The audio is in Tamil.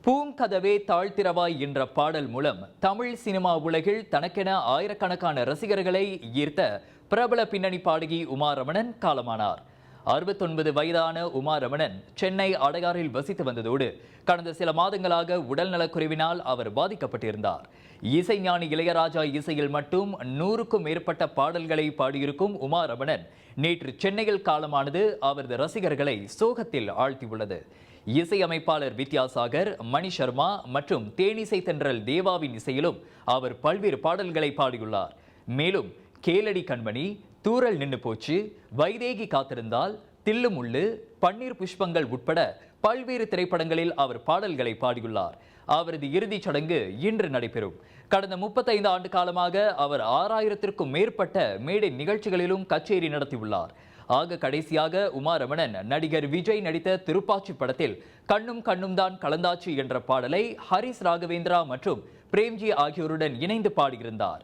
பூங்கதவே தாழ்த்திரவாய் என்ற பாடல் மூலம் தமிழ் சினிமா உலகில் தனக்கென ஆயிரக்கணக்கான ரசிகர்களை ஈர்த்த பிரபல பின்னணி பாடகி உமா ரமணன் காலமானார். 69 வயதான உமா ரமணன் சென்னை அடையாறில் வசித்து வந்ததோடு கடந்த சில மாதங்களாக உடல்நலக்குறைவினால் அவர் பாதிக்கப்பட்டிருந்தார். இசைஞானி இளையராஜா இசையில் மட்டும் 100க்கும் மேற்பட்ட பாடல்களை பாடியிருக்கும் உமா ரமணன் நேற்று சென்னையில் காலமானது அவரது ரசிகர்களை சோகத்தில் ஆழ்த்தியுள்ளது. இசையமைப்பாளர் வித்யாசாகர், மணி சர்மா மற்றும் தேனிசை தென்றல் தேவாவின் இசையிலும் அவர் பல்வேறு பாடல்களை பாடியுள்ளார். மேலும் கேளடி கண்மணி, தூரல் நின்னு போச்சு, வைதேகி காத்திருந்தால், தில்லு முள்ளு, பன்னீர் புஷ்பங்கள் உட்பட பல்வேறு திரைப்படங்களில் அவர் பாடல்களை பாடியுள்ளார். அவரது இறுதிச் சடங்கு இன்று நடைபெறும். கடந்த 35 ஆண்டு காலமாக அவர் 6000த்திற்கும் மேற்பட்ட மேடை நிகழ்ச்சிகளிலும் கச்சேரி நடத்தியுள்ளார். ஆக கடைசியாக உமா ரமணன் நடிகர் விஜய் நடித்த திருப்பாச்சி படத்தில் கண்ணும் கண்ணும் தான் கலந்தாச்சு என்ற பாடலை ஹரிஸ் ராகவேந்திரா மற்றும் பிரேம்ஜி ஆகியோருடன் இணைந்து பாடியிருந்தார்.